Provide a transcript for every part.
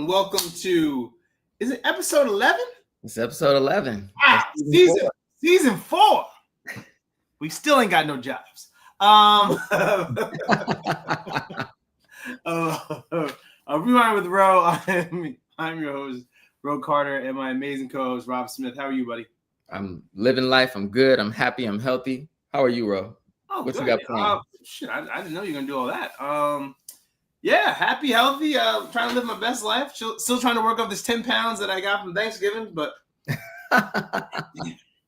and welcome to, is it episode 11? It's episode 11. Season 4. We still ain't got no jobs. Rewind with Ro. I'm your host, Ro Carter, and my amazing co-host, Rob Smith. How are you, buddy? I'm living life. I'm good. I'm happy. I'm healthy. How are you, Ro? Oh, what good. You got planned? Shit, I didn't know you were going to do all that. Yeah, happy, healthy, trying to live my best life. Still trying to work off this 10 pounds that I got from Thanksgiving, but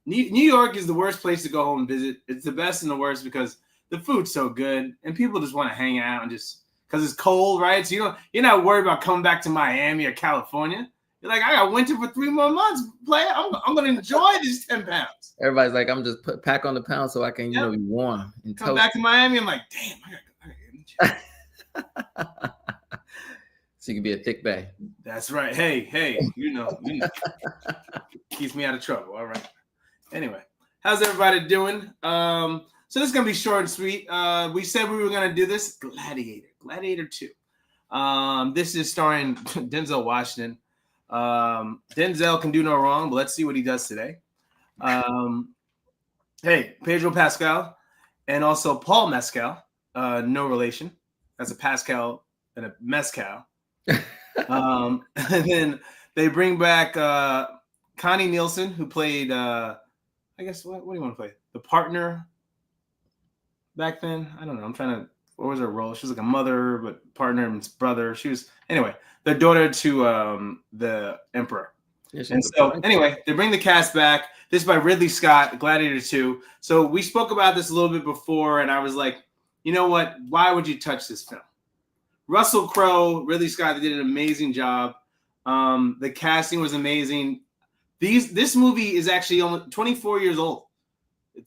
New York is the worst place to go home and visit. It's the best and the worst because the food's so good and people just want to hang out and just because it's cold, right? So you're not worried about coming back to Miami or California. You're like, I got winter for 3 more months, player. I'm going to enjoy these 10 pounds. Everybody's like, I'm just pack on the pounds so I can, be warm. And come back to Miami. I'm like, damn, I got so you can be a thick bae. That's right. Hey, you know. Keeps me out of trouble. All right. Anyway, how's everybody doing? So this is gonna be short and sweet. We said we were gonna do this. Gladiator II. This is starring Denzel Washington. Denzel can do no wrong, but let's see what he does today. Hey, Pedro Pascal and also Paul Mescal. No relation. That's a Pascal and a Mezcal. And then they bring back Connie Nielsen, who played, I guess, what do you want to play? The partner back then? I don't know. What was her role? She was like a mother, but partner and brother. She was, anyway, the daughter to the emperor. Yeah, and so, anyway, they bring the cast back. This is by Ridley Scott, Gladiator II. So we spoke about this a little bit before, and I was like, you know what? Why would you touch this film? Russell Crowe, Ridley Scott, they did an amazing job. The casting was amazing. This movie is actually only 24 years old.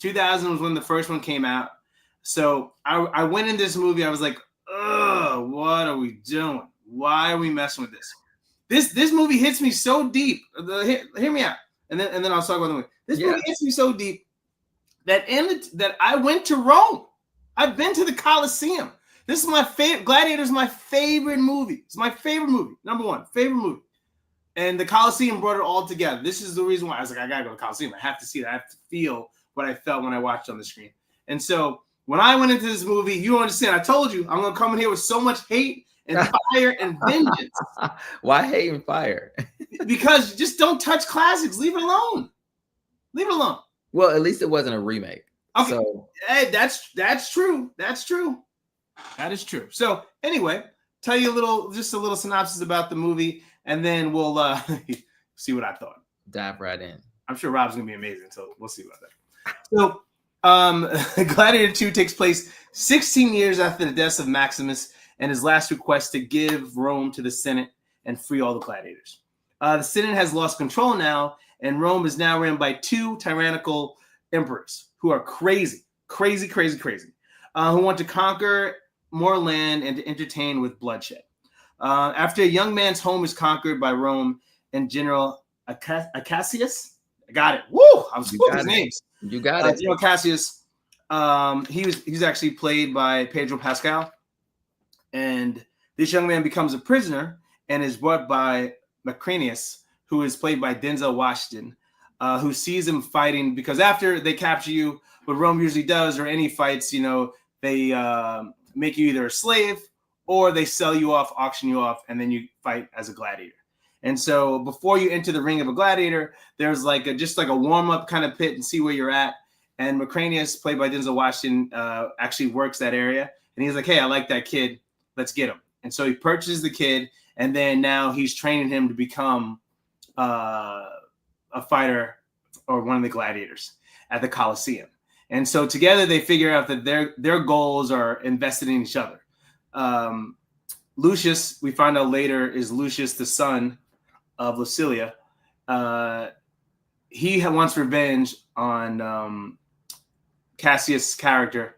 2000 was when the first one came out. So I went in this movie. I was like, ugh, what are we doing? Why are we messing with this? This movie hits me so deep. Hear me out. And then I'll talk about the movie. This movie hits me so deep that I went to Rome. I've been to the Colosseum. This is my favorite. Gladiator is my favorite movie. It's my favorite movie. Number one, favorite movie. And the Colosseum brought it all together. This is the reason why I was like, I got to go to the Colosseum. I have to see it. I have to feel what I felt when I watched it on the screen. And so when I went into this movie, you don't understand. I told you, I'm going to come in here with so much hate and fire and vengeance. Why hate and fire? Because just don't touch classics. Leave it alone. Leave it alone. Well, at least it wasn't a remake. Okay. So. Hey, that's true. That's true. That is true. So anyway, tell you just a little synopsis about the movie, and then we'll see what I thought. Dive right in. I'm sure Rob's gonna be amazing, so we'll see about that. So, Gladiator II takes place 16 years after the deaths of Maximus and his last request to give Rome to the Senate and free all the gladiators. The Senate has lost control now, and Rome is now ran by 2 tyrannical emperors who are crazy, who want to conquer more land and to entertain with bloodshed. After a young man's home is conquered by Rome and General Cassius, I got it. Woo! I was his names. You got it. General Cassius. He's actually played by Pedro Pascal, and this young man becomes a prisoner and is brought by Macranius, who is played by Denzel Washington, who sees him fighting because after they capture you, what Rome usually does, or any fights, they make you either a slave or they sell you off, auction you off, and then you fight as a gladiator. And so before you enter the ring of a gladiator, there's just like a warm-up kind of pit and see where you're at. And Macranius, played by Denzel Washington, actually works that area. And he's like, hey, I like that kid. Let's get him. And so he purchases the kid, and then now he's training him to become a fighter or one of the gladiators at the Colosseum. And so together they figure out that their goals are invested in each other. Lucius, we find out later, is Lucius, the son of Lucilia. He wants revenge on Cassius' character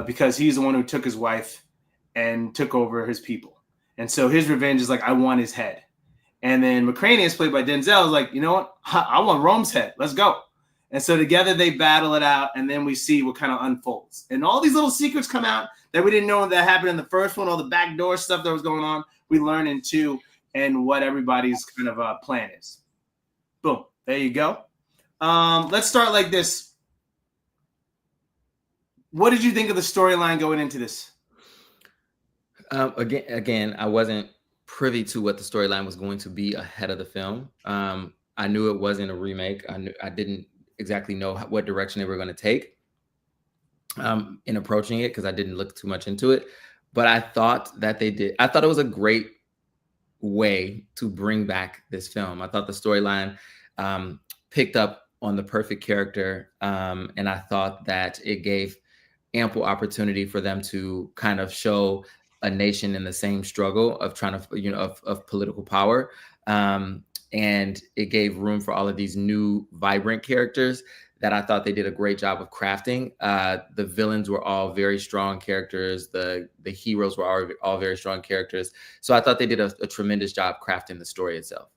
because he's the one who took his wife and took over his people. And so his revenge is like, I want his head. And then Macranius, played by Denzel, is like, you know what? I want Rome's head. Let's go. And so together they battle it out, and then we see what kind of unfolds. And all these little secrets come out that we didn't know that happened in the first one, all the backdoor stuff that was going on. We learn in 2. and what everybody's kind of plan is. Boom. There you go. Let's start like this. What did you think of the storyline going into this? Again, I wasn't privy to what the storyline was going to be ahead of the film. I knew it wasn't a remake. I didn't exactly know what direction they were going to take in approaching it because I didn't look too much into it. But I thought that they did. I thought it was a great way to bring back this film. I thought the storyline picked up on the perfect character, and I thought that it gave ample opportunity for them to kind of show a nation in the same struggle of trying to, of political power. And it gave room for all of these new vibrant characters that I thought they did a great job of crafting. The villains were all very strong characters. The heroes were all very strong characters. So I thought they did a tremendous job crafting the story itself.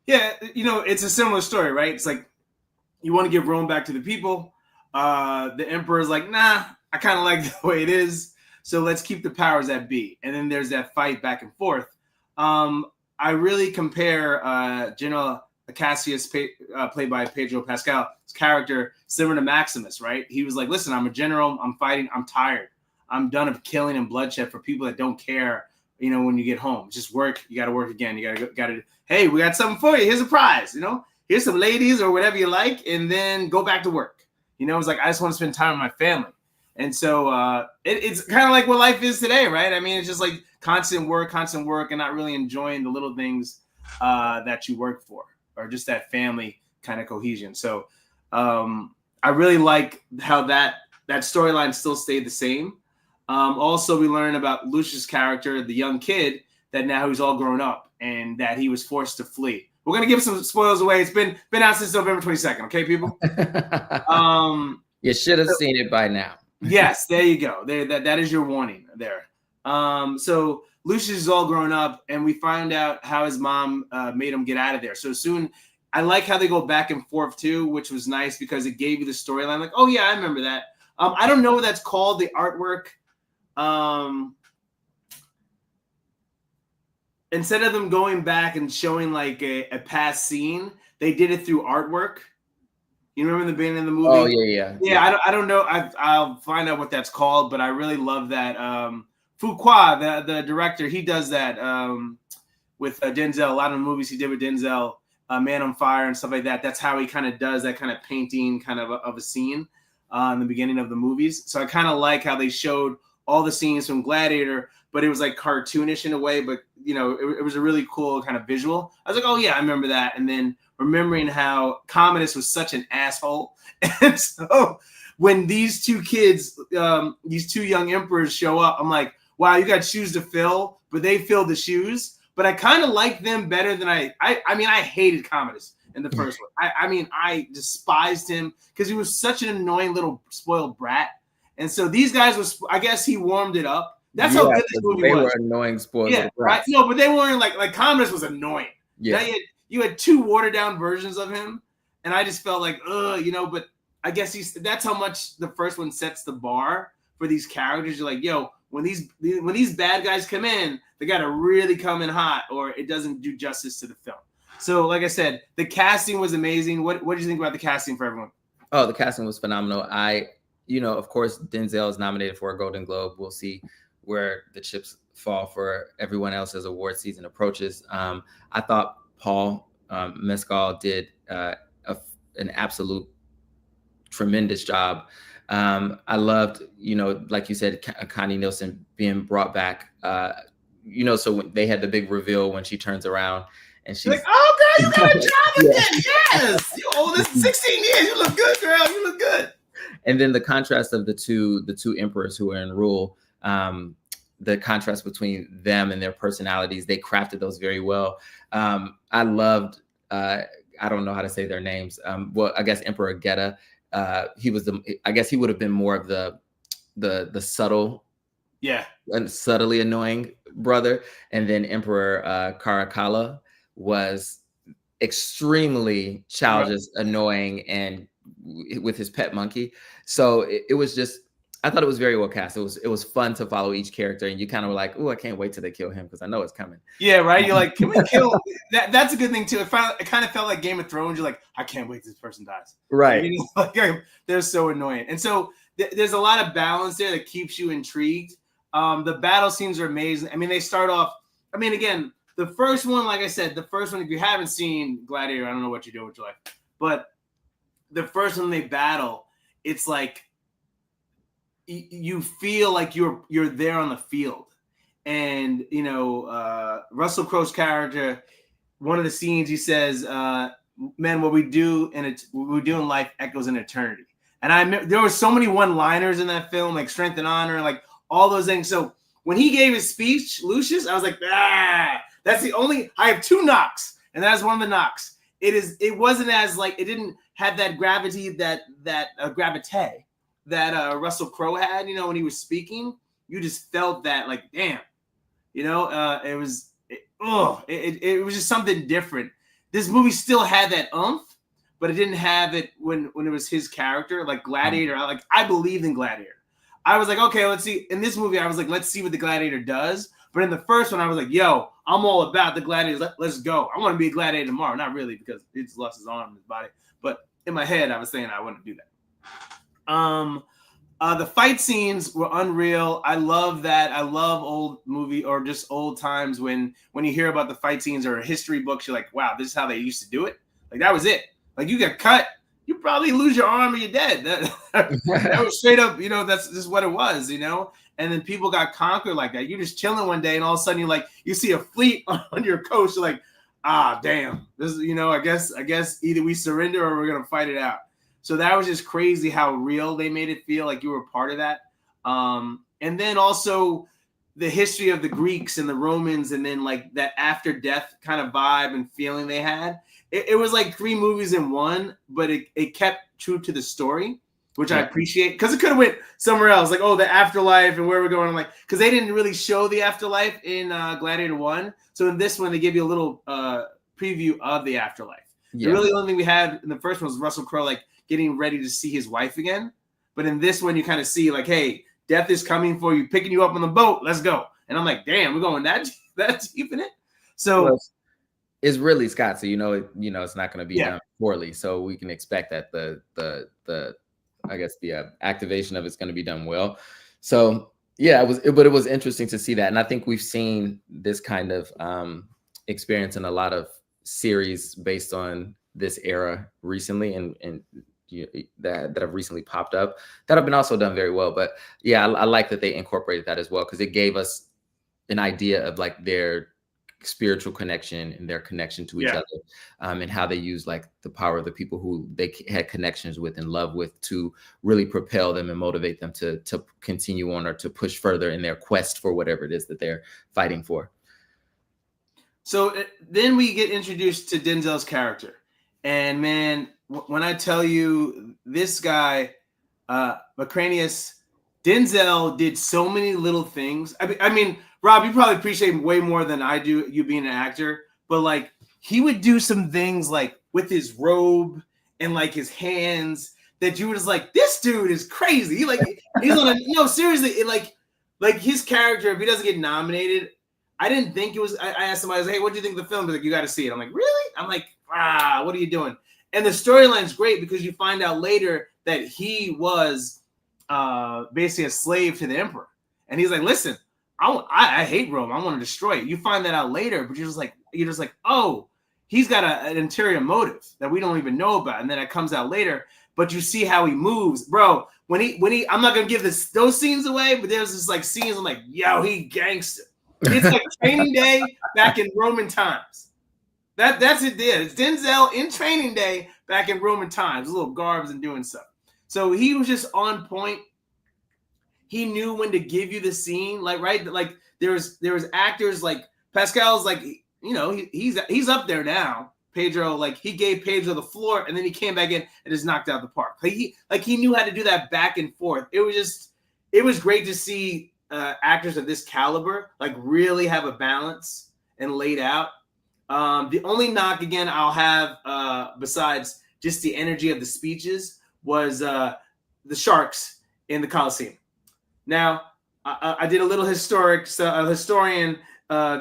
Yeah, it's a similar story, right? It's like you want to give Rome back to the people. The emperor's like, nah, I kind of like the way it is. So let's keep the powers that be. And then there's that fight back and forth. I really compare General Cassius, played by Pedro Pascal's character, similar to Maximus, right? He was like, listen, I'm a general. I'm fighting. I'm tired. I'm done of killing and bloodshed for people that don't care, when you get home. Just work. You got to work again. You got to, hey, we got something for you. Here's a prize, Here's some ladies or whatever you like, and then go back to work. It's like, I just want to spend time with my family. And so it's kind of like what life is today, right? I mean, it's just like constant work, and not really enjoying the little things that you work for, or just that family kind of cohesion. So I really like how that storyline still stayed the same. Also, we learn about Lucius' character, the young kid, that now he's all grown up and that he was forced to flee. We're going to give some spoilers away. It's been out since November 22nd. Okay, people? You should have seen it by now. Yes, there you go. That is your warning there. So Lucius is all grown up, and we find out how his mom made him get out of there. So soon, I like how they go back and forth too, which was nice because it gave you the storyline. Like, oh yeah, I remember that. I don't know what that's called, the artwork. Instead of them going back and showing like a past scene, they did it through artwork. You remember the beginning of the movie? Oh yeah. I don't know. I'll find out what that's called, but I really love that. Fuqua, the director, he does that with Denzel. A lot of the movies he did with Denzel, Man on Fire and stuff like that. That's how he kind of does that kind of painting kind of a scene in the beginning of the movies. So I kind of like how they showed all the scenes from Gladiator, but it was like cartoonish in a way, but it was a really cool kind of visual. I was like, oh yeah, I remember that. And then remembering how Commodus was such an asshole. And so when these two kids, these two young emperors show up, I'm like, wow, you got shoes to fill, but they filled the shoes. But I kind of like them better than I hated Commodus in the first one. I despised him because he was such an annoying little spoiled brat. And so these guys I guess he warmed it up. That's how good this movie was. They were annoying spoiled brats. Right? No, but they weren't like Commodus was annoying. Yeah. You had two watered down versions of him, and I just felt like, but I guess that's how much the first one sets the bar for these characters. You're like, yo, when these bad guys come in, they got to really come in hot, or it doesn't do justice to the film. So, like I said, the casting was amazing. What did you think about the casting for everyone? Oh, the casting was phenomenal. Of course, Denzel is nominated for a Golden Globe. We'll see where the chips fall for everyone else as award season approaches. I thought Paul Mescal did an absolute tremendous job. I loved, like you said, Connie Nielsen being brought back. So when they had the big reveal when she turns around and she's like, "Oh, girl, you got a job again! Yes, you owe this 16 years. You look good, girl. You look good." And then the contrast of the two emperors who are in rule. The contrast between them and their personalities, they crafted those very well. I loved, I don't know how to say their names. I guess Emperor Geta, I guess he would have been more of the subtle, and subtly annoying brother. And then Emperor Caracalla was extremely childish, annoying, and with his pet monkey. So it was just, I thought it was very well cast. It was fun to follow each character, and you kind of were like, "Oh, I can't wait till they kill him because I know it's coming." Yeah, right. You're like, can we kill? That's a good thing too. It kind of felt like Game of Thrones. You're like, I can't wait till this person dies. Right. Like, they're so annoying, and so there's a lot of balance there that keeps you intrigued. The battle scenes are amazing. I mean, they start off. I mean, again, the first one, like I said, the first one. If you haven't seen Gladiator, I don't know what you're doing with your life, but the first one they battle, it's like you feel like you're there on the field. And Russell Crowe's character, one of the scenes he says, "Man, what we do in life echoes in eternity." And there were so many one-liners in that film, like strength and honor, and like all those things. So when he gave his speech, Lucius, I was like, that's the only. I have 2 knocks, and that's one of the knocks. It wasn't as like it didn't have that gravity that gravité that Russell Crowe had. When he was speaking, you just felt that like, damn. It was just something different. This movie still had that oomph, but it didn't have it when it was his character. Like Gladiator, I believed in Gladiator. I was like, okay, let's see. In this movie, I was like, let's see what the Gladiator does. But in the first one, I was like, yo, I'm all about the Gladiator. Let's go. I want to be a Gladiator tomorrow. Not really, because he's lost his arm and his body. But in my head, I was saying I wouldn't do that. The fight scenes were unreal. I love that. I love old movie or just old times when you hear about the fight scenes or history books, you're like, wow, this is how they used to do it. Like that was it. Like you get cut, you probably lose your arm or you're dead. That was straight up, that's just what it was, And then people got conquered like that. You're just chilling one day and all of a sudden you see a fleet on your coast. You're like, damn. This is, I guess either we surrender or we're gonna fight it out. So that was just crazy how real they made it feel like you were a part of that. And then also the history of the Greeks and the Romans and then like that after death kind of vibe and feeling they had. It was like 3 movies in one, but it kept true to the story, which I appreciate because it could have went somewhere else. Like, the afterlife and where we're going. I'm like, because they didn't really show the afterlife in Gladiator 1. So in this one, they give you a little preview of the afterlife. Yeah. The really only thing we had in the first one was Russell Crowe, like, getting ready to see his wife again. But in this one, you kind of see like, hey, death is coming for you, picking you up on the boat. Let's go. And I'm like, damn, we're going that deep in it. So it's really Scott. So it's not going to be done poorly. So we can expect that the I guess the activation of it's going to be done well. So yeah, but it was interesting to see that. And I think we've seen this kind of experience in a lot of series based on this era recently and that have recently popped up that have been also done very well. But yeah, I like that they incorporated that as well because it gave us an idea of like their spiritual connection and their connection to each other, and how they use like the power of the people who they had connections with and love with to really propel them and motivate them to continue on or to push further in their quest for whatever it is that they're fighting for. So then we get introduced to Denzel's character. And man, when I tell you this guy, Macranius, Denzel did so many little things. I mean, Rob, you probably appreciate way more than I do, you being an actor. But like, he would do some things like with his robe and like his hands that you were just like, this dude is crazy. He's on a no, seriously. Like his character, if he doesn't get nominated, I didn't think it was. I asked somebody, I was like, hey, what do you think of the film? They're like, you got to see it. I'm like, really? I'm like, what are you doing? And the storyline's great because you find out later that he was basically a slave to the emperor. And he's like, listen, I hate Rome. I want to destroy it. You find that out later, but you're just like, oh, he's got an interior motive that we don't even know about. And then it comes out later, but you see how he moves, bro. When he, I'm not going to give those scenes away, but there's this like scenes. I'm like, yo, he gangster. It's like Training Day back in Roman times. That's it. There, it's Denzel in Training Day back in Roman times, a little garbs and doing stuff. So he was just on point. He knew when to give you the scene, like right, like there was actors like Pascal's, like he's up there now. Pedro, like he gave Pedro the floor, and then he came back in and just knocked out the park. He knew how to do that back and forth. It was great to see actors of this caliber like really have a balance and laid out. The only knock again I'll have besides just the energy of the speeches was the sharks in the Coliseum. Now, I did a little historian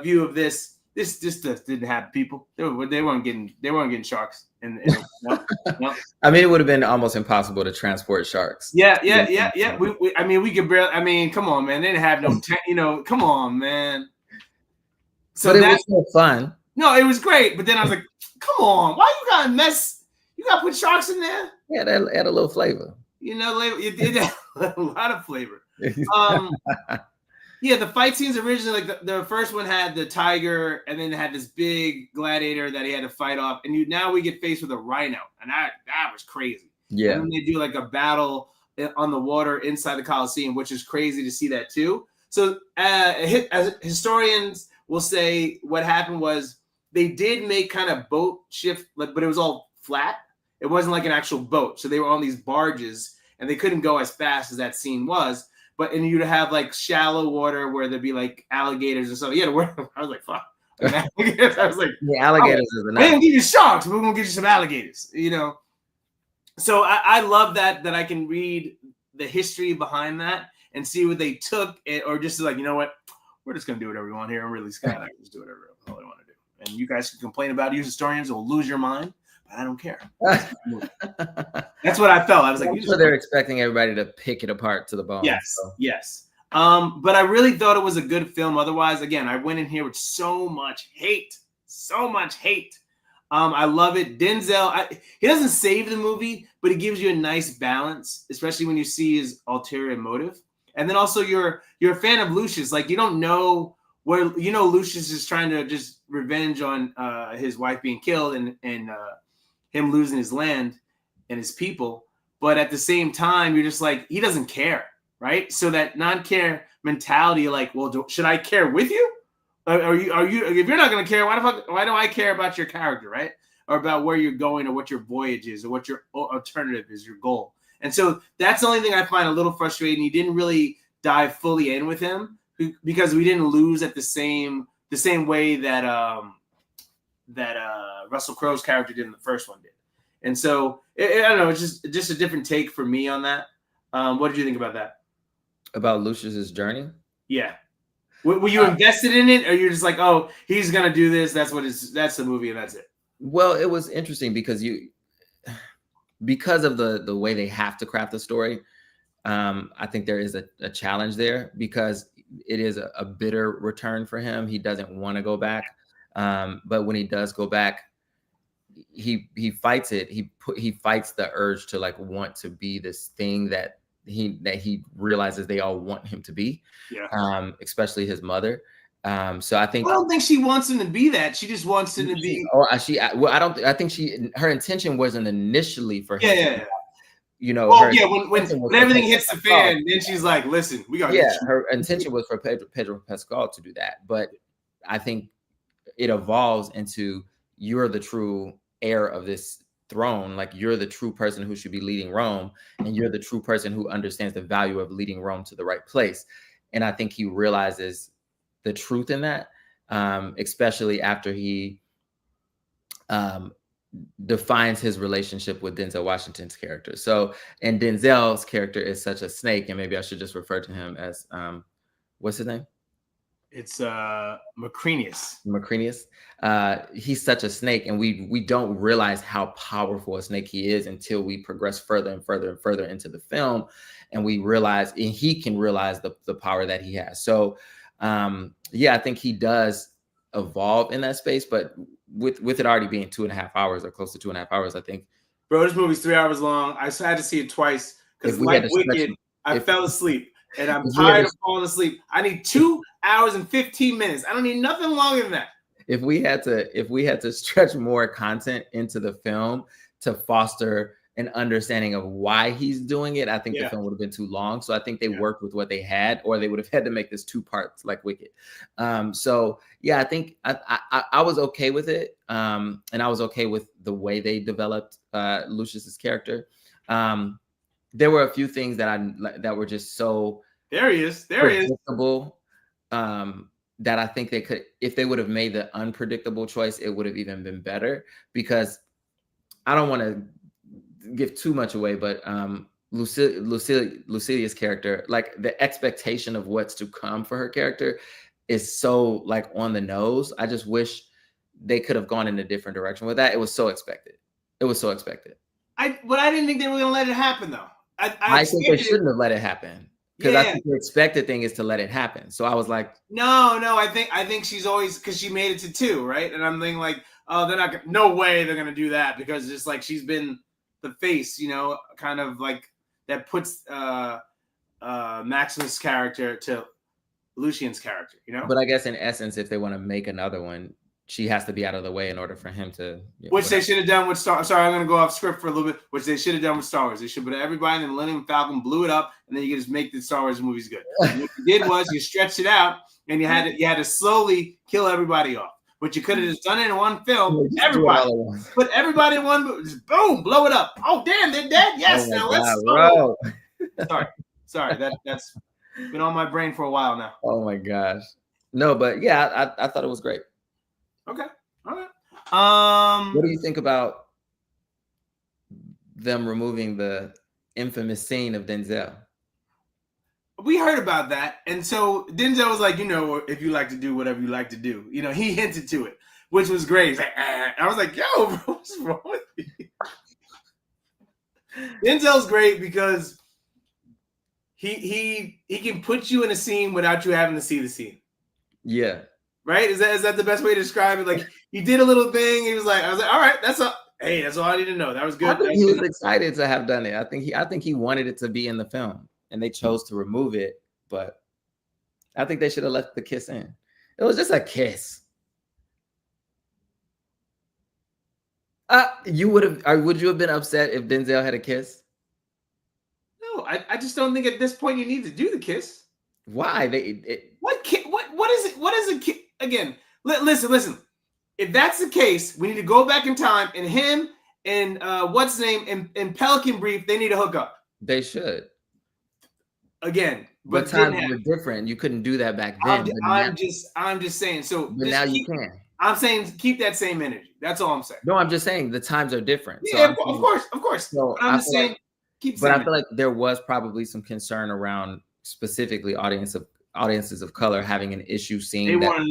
view of this. This just didn't happen, people. They weren't getting sharks. No, no. I mean, it would have been almost impossible to transport sharks. Yeah. I mean, we could barely. I mean, come on, man. They didn't have no. Come on, man. So but it was so fun. No, it was great. But then I was like, come on, why you gotta mess? You gotta put sharks in there. Yeah, that add a little flavor. It did a lot of flavor. Yeah, the fight scenes originally, like the first one had the tiger, and then it had this big gladiator that he had to fight off. And now we get faced with a rhino, and that was crazy. Yeah. And then they do like a battle on the water inside the Coliseum, which is crazy to see that too. So as historians will say, what happened was they did make kind of boat shift, but it was all flat. It wasn't like an actual boat. So they were on these barges, and they couldn't go as fast as that scene was. And you'd have like shallow water where there'd be like alligators and stuff. Yeah, I was like, fuck. I was like, the alligators is enough. We didn't give you sharks, but we're gonna give you some alligators, So I love that I can read the history behind that and see what they took, or just like, you know what, we're just gonna do whatever we want here. I'm really Scott. I can just do whatever I want to do. And you guys can complain about it. You historians will lose your mind. I don't care. That's what I felt. I was like, I'm sure they're expecting everybody to pick it apart to the bone. Yes, yes. But I really thought it was a good film. Otherwise, again, I went in here with so much hate. I love it. Denzel, he doesn't save the movie, but he gives you a nice balance, especially when you see his ulterior motive. And then also you're a fan of Lucius. Like, you don't know where, Lucius is trying to just revenge on his wife being killed and him losing his land and his people. But at the same time, you're just like, he doesn't care, right? So that non-care mentality, like, well, should I care with you? Are you? If you're not going to care, why do I care about your character, right? Or about where you're going, or what your voyage is, or what your alternative is, your goal. And so that's the only thing I find a little frustrating. He didn't really dive fully in with him because we didn't lose at the same way that Russell Crowe's character did in the first one did. And so I don't know, it's just a different take for me on that. What did you think about that? About Lucius's journey? Yeah. Were you invested in it, or you're just like, oh, he's gonna do this? That's the movie, and that's it. Well, it was interesting because of the way they have to craft the story. I think there is a challenge there because it is a bitter return for him. He doesn't want to go back. But when he does go back, he fights it. He fights the urge to like want to be this thing that he realizes they all want him to be. Yeah. Especially his mother. So I don't think she wants him to be that. She just wants him to be. I think her intention wasn't initially for him. Yeah. When everything hits the fan, then she's like, listen, we got. Yeah, her intention was for Pedro Pascal to do that, but I think it evolves into, you're the true heir of this throne. Like, you're the true person who should be leading Rome, and you're the true person who understands the value of leading Rome to the right place. And I think he realizes the truth in that, especially after he defines his relationship with Denzel Washington's character. So, and Denzel's character is such a snake, and maybe I should just refer to him as what's his name? It's Macrenius. He's such a snake, and we don't realize how powerful a snake he is until we progress further and further and further into the film, and we realize, and he can realize the power that he has. So I think he does evolve in that space, but with it already being 2.5 hours, or close to 2.5 hours, I think. Bro, this movie's 3 hours long. I had to see it twice because, like Wicked, I fell asleep, and I'm tired of falling asleep. I need 2 hours and 15 minutes. I don't need nothing longer than that. If we had to stretch more content into the film to foster an understanding of why he's doing it, I think the film would have been too long. So I think they worked with what they had, or they would have had to make this 2 parts like Wicked. I think I was okay with it. And I was okay with the way they developed Lucius's character. There were a few things that were just so predictable, that I think they could, if they would have made the unpredictable choice, it would have even been better. Because I don't want to give too much away, but Lucilia's character, like the expectation of what's to come for her character is so like on the nose. I just wish they could have gone in a different direction with that. It was so expected. It was so expected. But I didn't think they were gonna let it happen though. I think they shouldn't have let it happen, because I think the expected thing is to let it happen. So I was like, no, I think she's always, because she made it to 2, right? And I'm thinking like, oh, they're not, no way they're gonna do that, because it's like she's been the face, you know, kind of like that puts Maximus' character to Lucian's character, you know. But I guess in essence, if they want to make another one, she has to be out of the way in order for him to. Which they should have done with Star. Sorry, I'm going to go off script for a little bit. Which they should have done with Star Wars. They should put everybody in the Millennium Falcon, blew it up, and then you can just make the Star Wars movies good. And what you did was you stretched it out, and you had to slowly kill everybody off. But you could have just done it in one film. Everybody, put everybody in one, just boom, blow it up. Oh damn, they're dead. Yes, now let's go. Sorry, that's been on my brain for a while now. Oh my gosh, no, but yeah, I thought it was great. Okay, all right. What do you think about them removing the infamous scene of Denzel? We heard about that, and so Denzel was like, you know, if you like to do whatever you like to do, you know, he hinted to it, which was great. He's like, I was like, yo, bro, what's wrong with you? Denzel's great because he can put you in a scene without you having to see the scene. Yeah. Right? Is that the best way to describe it? Like, he did a little thing. I was like, all right, that's all I need to know. That was good. I think he was excited to have done it. I think he wanted it to be in the film, and they chose to remove it. But I think they should have left the kiss in. It was just a kiss. Would you have been upset if Denzel had a kiss? No, I just don't think at this point you need to do the kiss. Why? What is it? What is a kiss? Again, listen. If that's the case, we need to go back in time, and him and what's his name in Pelican Brief, they need to hook up. They should. Again, but times were different. You couldn't do that back then. I'm just saying. So but now you can. I'm saying keep that same energy. That's all I'm saying. No, I'm just saying the times are different. Yeah, so of course. So I'm just saying keep. But I feel like there was probably some concern around specifically audiences of color having an issue seeing they weren't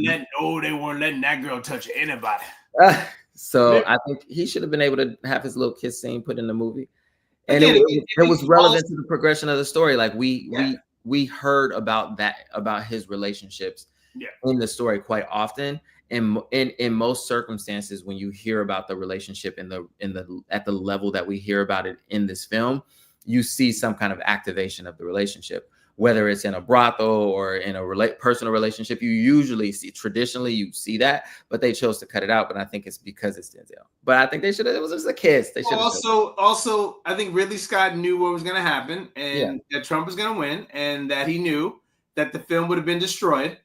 letting that girl touch anybody. So I think he should have been able to have his little kiss scene put in the movie, and it was relevant to the progression of the story. Like we heard about his relationships in the story quite often, and in most circumstances, when you hear about the relationship at the level that we hear about it in this film, you see some kind of activation of the relationship. Whether it's in a brothel or in a personal relationship, you usually traditionally you see that, but they chose to cut it out. But I think it's because it's Denzel. But I think they should have. It was just a kiss. They should also, I think Ridley Scott knew what was going to happen, and that Trump was going to win, and that he knew that the film would have been destroyed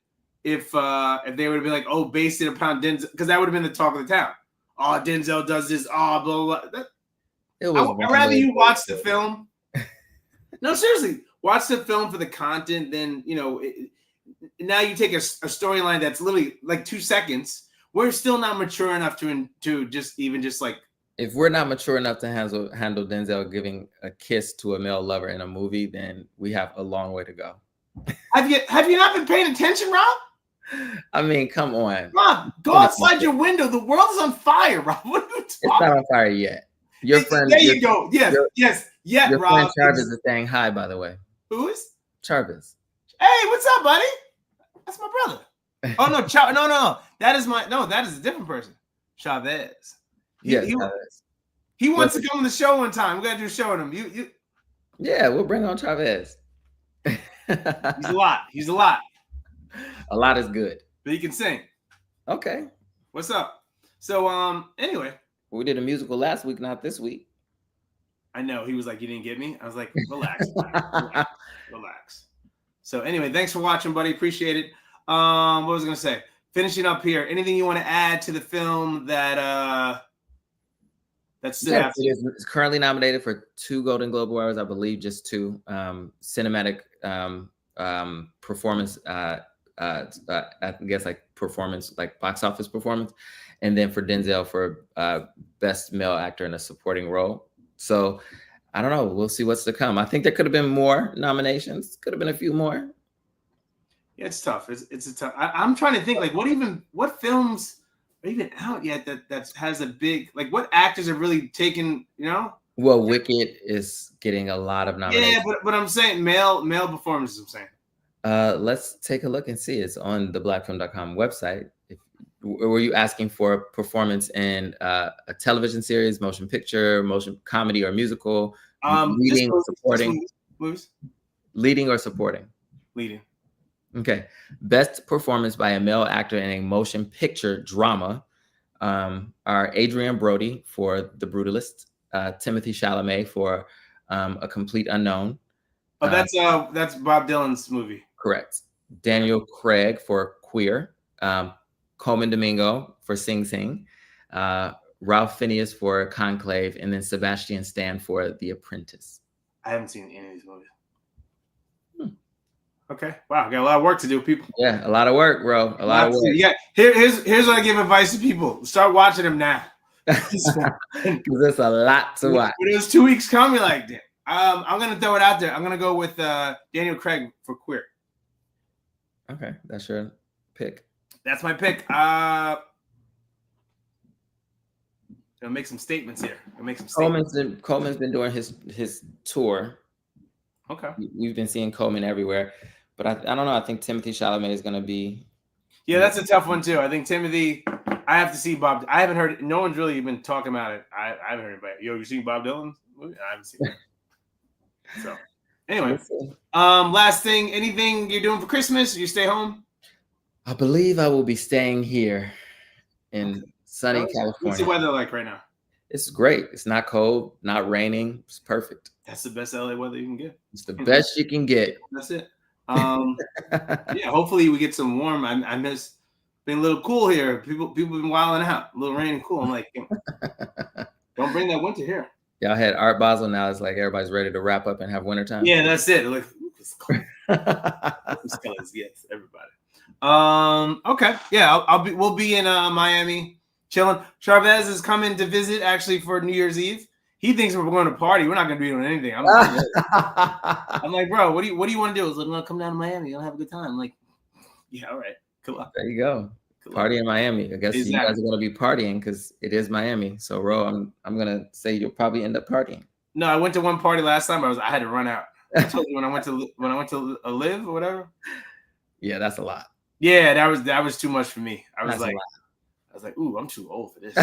if they would have been like, oh, based it upon Denzel, because that would have been the talk of the town. Oh, Denzel does this. Oh, blah blah. I'd rather you watch the film. No, seriously. Watch the film for the content, then, you know, now you take a storyline that's literally like 2 seconds. We're still not mature enough to just like. If we're not mature enough to handle Denzel giving a kiss to a male lover in a movie, then we have a long way to go. Have you not been paying attention, Rob? I mean, come on. Rob, go outside your window. The world is on fire, Rob. What are you talking? It's not on fire yet. Your friend. There you go. Yes. Yeah, your Rob. Friend Travis is saying hi, by the way. Who is? Travis. Hey, what's up, buddy? That's my brother. Oh no, no. That is a different person. Chavez. He wants to come on the show one time. We gotta do a show with him. You. Yeah, we'll bring on Chavez. He's a lot. A lot is good. But he can sing. Okay. What's up? So anyway. We did a musical last week, not this week. I know. He was like, you didn't get me? I was like, relax. Relax. So anyway, thanks for watching, buddy. Appreciate it. What was I going to say? Finishing up here. Anything you want to add to the film that stood out? It's currently nominated for 2 Golden Globe Awards, I believe, just 2. Cinematic performance, I guess like performance, like box office performance. And then for Denzel for best male actor in a supporting role. So I don't know. We'll see what's to come. I think there could have been more nominations. Could have been a few more. Yeah, it's tough. It's a tough. I'm trying to think like what films are even out yet that has a big like what actors have really taken, you know? Well, Wicked is getting a lot of nominations. Yeah, but I'm saying male performances. I'm saying. Let's take a look and see. It's on the blackfilm.com website. Were you asking for performance in a television series, motion picture, motion comedy, or musical? Leading or supporting? Movies. Leading or supporting? Leading. Okay. Best performance by a male actor in a motion picture drama are Adrian Brody for The Brutalist, Timothy Chalamet for A Complete Unknown. Oh, that's Bob Dylan's movie. Correct. Daniel Craig for Queer, Coleman Domingo for Sing Sing, Ralph Fiennes for Conclave, and then Sebastian Stan for The Apprentice. I haven't seen any of these movies. Okay. Wow, got a lot of work to do, people. Yeah, a lot of work, bro. A lot of work. Yeah. Here's what I give advice to people: start watching them now. Because there's a lot to watch. When there's 2 weeks coming, like that. I'm gonna throw it out there. I'm gonna go with Daniel Craig for Queer. Okay, that's your pick. That's my pick. Gonna make some statements here. Coleman's been doing his tour. Okay. We've been seeing Coleman everywhere, but I don't know. I think Timothy Chalamet is gonna be. Yeah, that's a tough one too. I think Timothy. I have to see Bob. I haven't heard. No one's really even talking about it. I haven't heard about it. Yo, you seen Bob Dylan's movie? I haven't seen it. So, anyway, last thing. Anything you're doing for Christmas? You stay home? I believe I will be staying here in sunny California. What's the weather like right now? It's great. It's not cold, not raining. It's perfect. That's the best LA weather you can get. It's the best you can get. That's it. Yeah, hopefully we get some warm. I miss being a little cool here. People been wilding out. A little rain and cool. I'm like, don't bring that winter here. Y'all had Art Basel. Now it's like everybody's ready to wrap up and have wintertime. Yeah, that's it. Like, it's cold. Yes, everybody. Okay. Yeah, we'll be in Miami chilling. Chavez is coming to visit actually for New Year's Eve. He thinks we're going to party. We're not going to be doing anything. I'm like, bro, what do you want to do? He's like, no, come down to Miami. You'll have a good time. I'm like, yeah, all right. Cool. There you go. Party in Miami. I guess you guys are going to be partying because it is Miami. So, Ro, I'm going to say you'll probably end up partying. No, I went to one party last time. I had to run out. I told you when I went to Live or whatever. Yeah, that's a lot. Yeah, that was too much for me. I was like, ooh, I'm too old for this.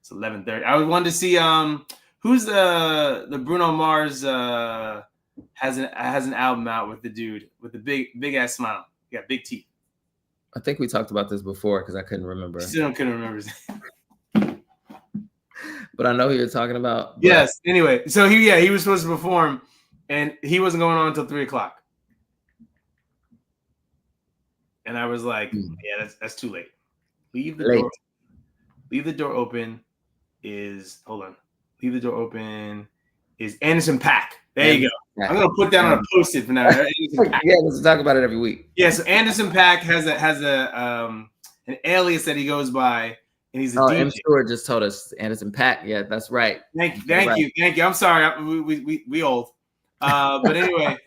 It's 11:30. I wanted to see who's the Bruno Mars has an album out with the dude with the big ass smile. He got big teeth. I think we talked about this before because I couldn't remember. Still couldn't remember his name. But I know who you're talking about. But... Yes. Anyway, so he was supposed to perform, and he wasn't going on until 3:00. And I was like, yeah, that's too late. Leave the door open. Leave the door open is Anderson .Paak. There you go. I'm gonna put that on a post-it for now. Yeah, let's talk about it every week. Yeah, so Anderson .Paak has an alias that he goes by, and he's a DJ. M. Stewart just told us Anderson .Paak. Yeah, that's right. Thank you. I'm sorry, we old. But anyway,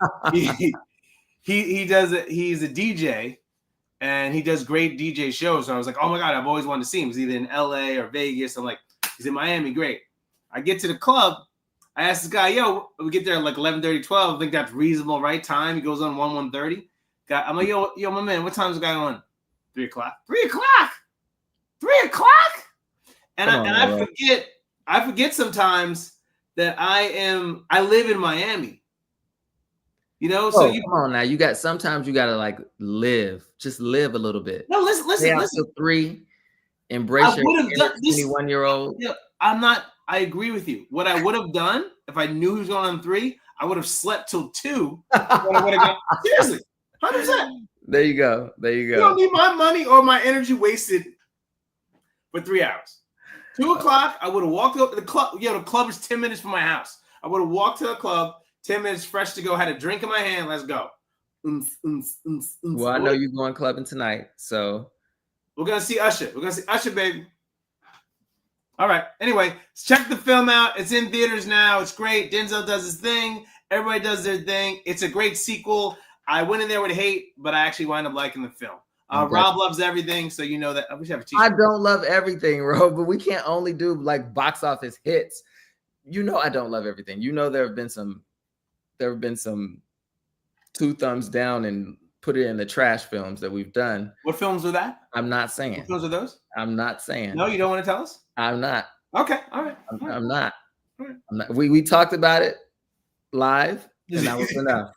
he does it. He's a DJ, and he does great DJ shows. So I was like, oh my god, I've always wanted to see him. He's either in LA or Vegas. I'm like, he's in Miami. Great. I get to the club. I asked this guy, yo, we get there at like 11:30, 12. I think that's reasonable, right time. He goes on 1:30. I'm like, yo, my man, what time's the guy on? 3:00. 3:00. And I forget sometimes that I live in Miami. You know, so come on now. Sometimes you gotta like just live a little bit. No, listen. 3, embrace your 21-year-old. Yeah, I agree with you. What I would have done if I knew he was going on 3, I would have slept till 2. Seriously, 100%. There you go. You don't need my money or my energy wasted for 3 hours. 2:00, I would have walked up to the club. Yeah, the club is 10 minutes from my house. I would have walked to the club, 10 minutes fresh to go, had a drink in my hand. Let's go. Well, I know you're going clubbing tonight, so we're gonna see Usher. We're gonna see Usher, baby. All right. Anyway, check the film out. It's in theaters now. It's great. Denzel does his thing. Everybody does their thing. It's a great sequel. I went in there with hate, but I actually wound up liking the film. Rob loves everything, so you know that. I wish I have a t-shirt. I don't love everything, Ro, but we can't only do like box office hits. You know, I don't love everything. You know, there have been some 2 thumbs down and put it in the trash films that we've done. What films were that? I'm not saying. What films are those? I'm not saying. No, you don't want to tell us? I'm not. Okay. All right. I'm not. We talked about it live, and that was enough.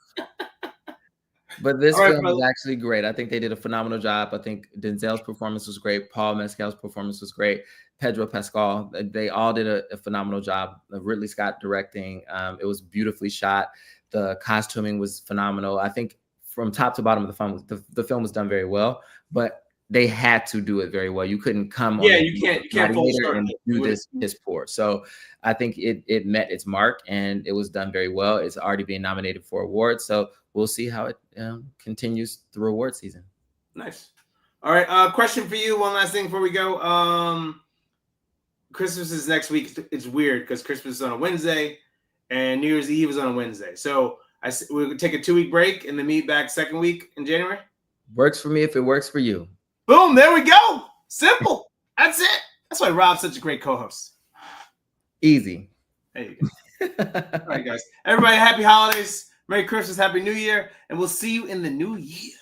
But this film is actually great. I think they did a phenomenal job. I think Denzel's performance was great. Paul Mescal's performance was great. Pedro Pascal, they all did a phenomenal job. Ridley Scott directing. It was beautifully shot. The costuming was phenomenal. I think from top to bottom of the film was done very well, but they had to do it very well. You couldn't come on you can't and do this piss poor. So I think it met its mark and it was done very well. It's already being nominated for awards. So we'll see how it continues through award season. Nice. All right. Question for you. One last thing before we go. Christmas is next week. It's weird because Christmas is on a Wednesday and New Year's Eve is on a Wednesday. So we'll take a 2-week break and then meet back second week in January. Works for me if it works for you. Boom. There we go. Simple. That's it. That's why Rob's such a great co-host. Easy. There you go. All right, guys. Everybody, happy holidays. Merry Christmas. Happy New Year. And we'll see you in the new year.